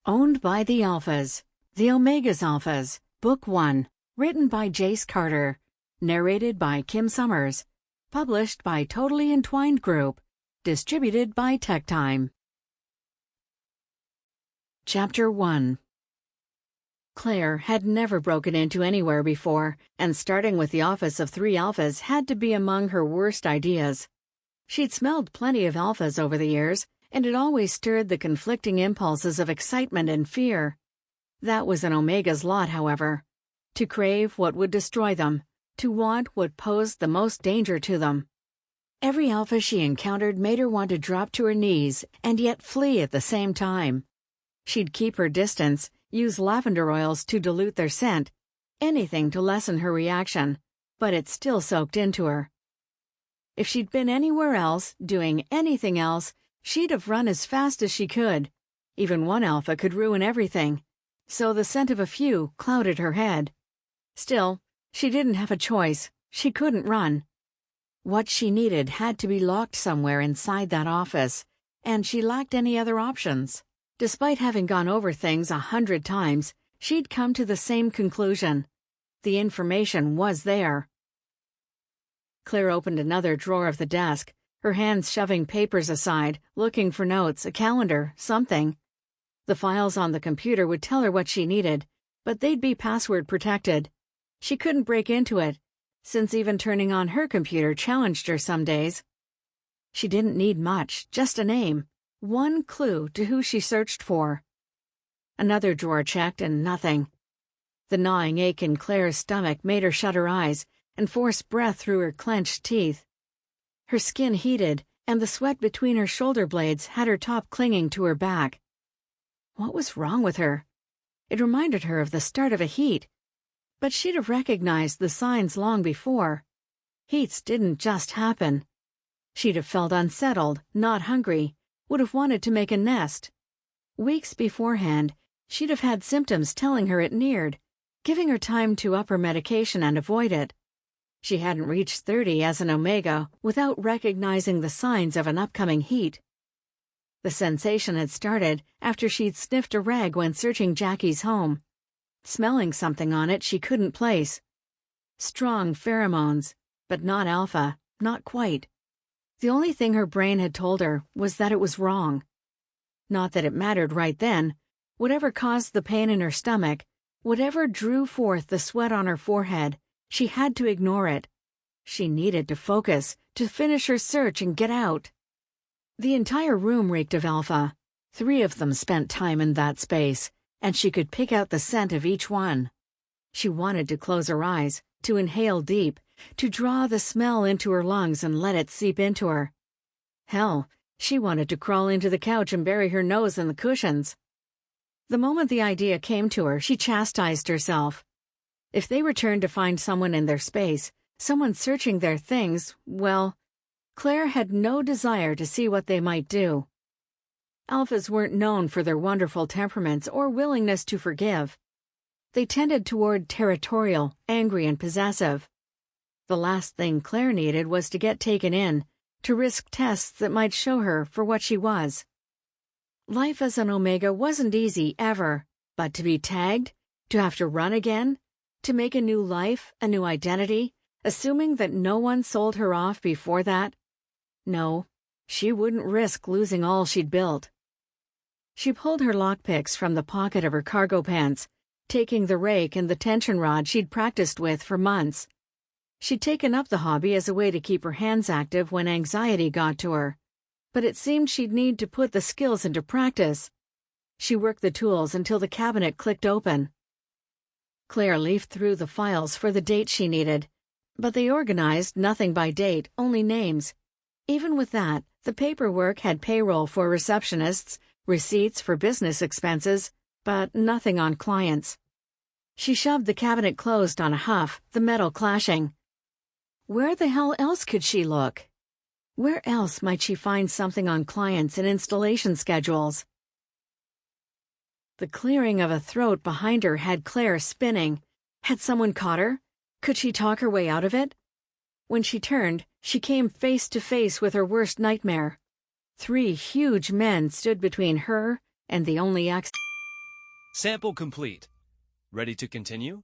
Owned by the Alphas. The Omega's Alphas. Book 1. Written by Jayce Carter. Narrated by Kim Summers. Published by Totally Entwined Group. Distributed by TekTime. Chapter 1. Claire had never broken into anywhere before, and starting with the office of 3 alphas had to be among her worst ideas. She'd smelled plenty of alphas over the years, and it always stirred the conflicting impulses of excitement and fear. That was an Omega's lot, however. To crave what would destroy them, to want what posed the most danger to them. Every alpha she encountered made her want to drop to her knees and yet flee at the same time. She'd keep her distance, use lavender oils to dilute their scent, anything to lessen her reaction, but it still soaked into her. If she'd been anywhere else, doing anything else, she'd have run as fast as she could. Even one alpha could ruin everything, so the scent of a few clouded her head. Still, she didn't have a choice. She couldn't run. What she needed had to be locked somewhere inside that office, and she lacked any other options. Despite having gone over things 100 times, she'd come to the same conclusion. The information was there. Claire opened another drawer of the desk, her hands shoving papers aside, looking for notes, a calendar, something. The files on the computer would tell her what she needed, but they'd be password protected. She couldn't break into it, since even turning on her computer challenged her some days. She didn't need much, just a name, one clue to who she searched for. Another drawer checked and nothing. The gnawing ache in Claire's stomach made her shut her eyes and force breath through her clenched teeth. Her skin heated, and the sweat between her shoulder blades had her top clinging to her back. What was wrong with her? It reminded her of the start of a heat, but she'd have recognized the signs long before. Heats didn't just happen. She'd have felt unsettled, not hungry, would have wanted to make a nest. Weeks beforehand, she'd have had symptoms telling her it neared, giving her time to up her medication and avoid it. She hadn't reached 30 as an Omega without recognizing the signs of an upcoming heat. The sensation had started after she'd sniffed a rag when searching Jackie's home, smelling something on it she couldn't place. Strong pheromones, but not alpha, not quite. The only thing her brain had told her was that it was wrong. Not that it mattered right then. Whatever caused the pain in her stomach, whatever drew forth the sweat on her forehead, she had to ignore it. She needed to focus, to finish her search and get out. The entire room reeked of alpha. 3 of them spent time in that space, and she could pick out the scent of each one. She wanted to close her eyes, to inhale deep, to draw the smell into her lungs and let it seep into her. Hell, she wanted to crawl into the couch and bury her nose in the cushions. The moment the idea came to her, she chastised herself. If they returned to find someone in their space, someone searching their things, well, Claire had no desire to see what they might do. Alphas weren't known for their wonderful temperaments or willingness to forgive. They tended toward territorial, angry, and possessive. The last thing Claire needed was to get taken in, to risk tests that might show her for what she was. Life as an Omega wasn't easy, ever, but to be tagged, to have to run again, to make a new life, a new identity, assuming that no one sold her off before that? No, she wouldn't risk losing all she'd built. She pulled her lockpicks from the pocket of her cargo pants, taking the rake and the tension rod she'd practiced with for months. She'd taken up the hobby as a way to keep her hands active when anxiety got to her, but it seemed she'd need to put the skills into practice. She worked the tools until the cabinet clicked open. Claire leafed through the files for the date she needed, but they organized nothing by date, only names. Even with that, the paperwork had payroll for receptionists, receipts for business expenses, but nothing on clients. She shoved the cabinet closed on a huff, the metal clashing. Where the hell else could she look? Where else might she find something on clients and installation schedules? The clearing of a throat behind her had Claire spinning. Had someone caught her? Could she talk her way out of it? When she turned, she came face to face with her worst nightmare. 3 huge men stood between her and the only exit. Sample complete. Ready to continue?